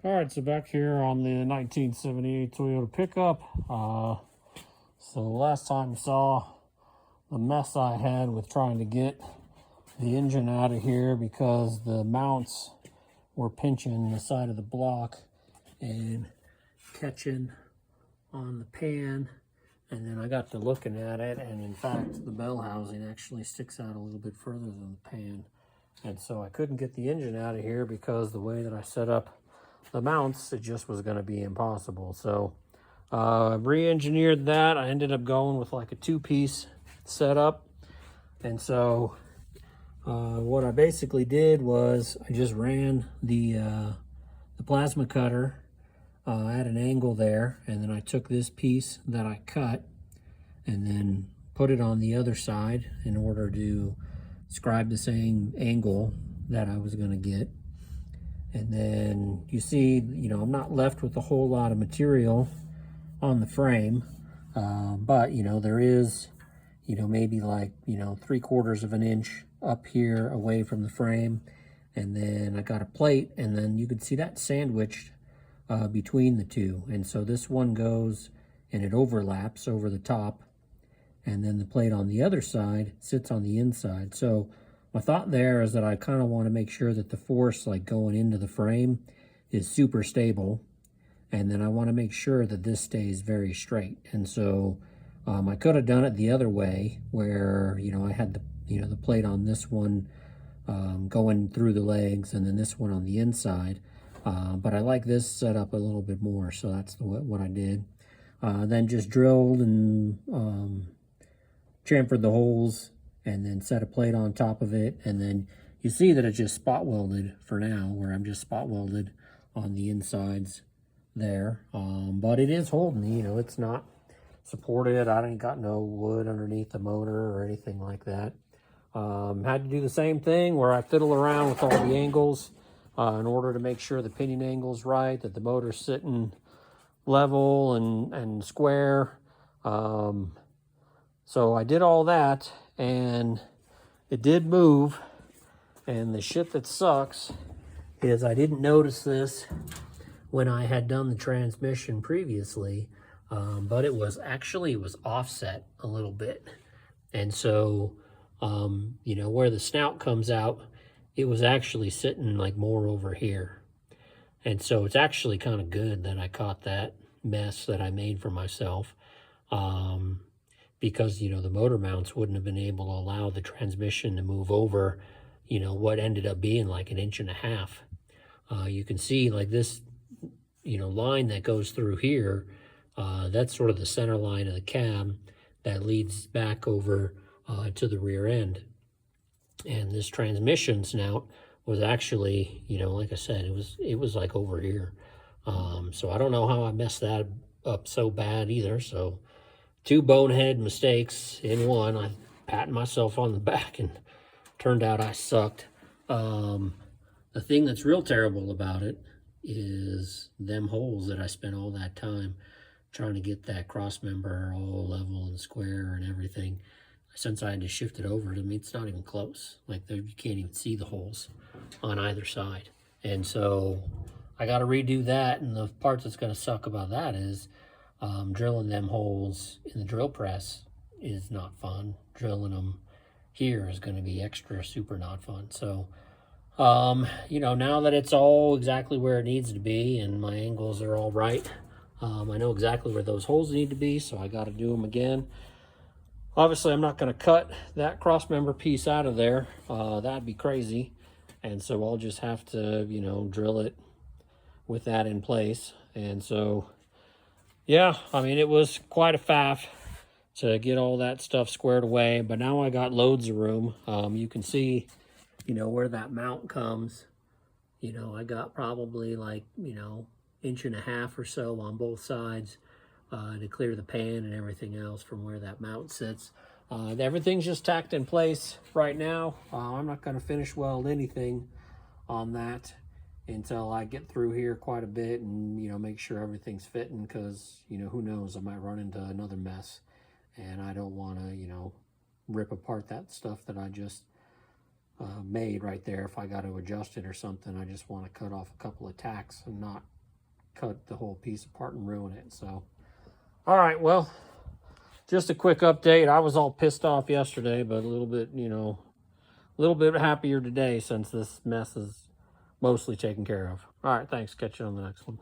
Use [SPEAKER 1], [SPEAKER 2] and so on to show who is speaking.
[SPEAKER 1] All right, so back here on the 1978 Toyota pickup. So last time you saw the mess I had with trying to get the engine out of here because the mounts were pinching the side of the block and catching on the pan. And then I got to looking at it, and in fact, the bell housing actually sticks out a little bit further than the pan. And so I couldn't get the engine out of here because the way that I set up the mounts, it just was going to be impossible. So re-engineered that. I ended up going with like a two-piece setup. And so what I basically did was I just ran the plasma cutter at an angle there, and then I took this piece that I cut and then put it on the other side in order to scribe the same angle that I was going to get. And then you see, I'm not left with a whole lot of material on the frame, but there is, maybe like 3/4 of an inch up here away from the frame. And then I got a plate, and then you can see that sandwiched between the two. And so this one goes and it overlaps over the top, and then the plate on the other side sits on the inside. So my thought there is that I kind of want to make sure that the force like going into the frame is super stable, and then I want to make sure that this stays very straight. And so I could have done it the other way, where I had the plate on this one going through the legs, and then this one on the inside. But I like this setup a little bit more, so that's what I did. Then just drilled and chamfered the holes, and then set a plate on top of it. And then you see that it's just spot welded for now, where I'm just spot welded on the insides there. But it is holding, it's not supported. I ain't got no wood underneath the motor or anything like that. Had to do the same thing where I fiddle around with all the angles in order to make sure the pinion angle's right, that the motor's sitting level and square. So I did all that, and it did move. And the shit that sucks is I didn't notice this when I had done the transmission previously, but it was offset a little bit. And so, where the snout comes out, it was actually sitting like more over here. And so it's actually kind of good that I caught that mess that I made for myself. Because, the motor mounts wouldn't have been able to allow the transmission to move over, what ended up being like 1.5 inches. You can see like this, line that goes through here, that's sort of the center line of the cab that leads back over to the rear end. And this transmission snout was actually, like I said, it was like over here. So I don't know how I messed that up so bad either. So 2 bonehead mistakes in one. I patted myself on the back, and turned out I sucked. The thing that's real terrible about it is them holes that I spent all that time trying to get that cross member all level and square and everything. Since I had to shift it over, it's not even close. Like, you can't even see the holes on either side. And so I got to redo that. And the part that's going to suck about that is drilling them holes in the drill press is not fun. Drilling them here is going to be extra super not fun. So, now that it's all exactly where it needs to be and my angles are all right, I know exactly where those holes need to be, so I got to do them again. Obviously, I'm not going to cut that cross member piece out of there. That'd be crazy. And so I'll just have to, drill it with that in place. And so, yeah, it was quite a faff to get all that stuff squared away. But now I got loads of room. You can see, where that mount comes. I got probably like, 1.5 inches or so on both sides. To clear the pan and everything else from where that mount sits. Everything's just tacked in place right now. I'm not going to finish weld anything on that until I get through here quite a bit and, make sure everything's fitting, because, who knows, I might run into another mess, and I don't want to, rip apart that stuff that I just made right there. If I got to adjust it or something, I just want to cut off a couple of tacks and not cut the whole piece apart and ruin it. So, all right, well, just a quick update. I was all pissed off yesterday, but a little bit, a little bit happier today since this mess is mostly taken care of. All right, thanks. Catch you on the next one.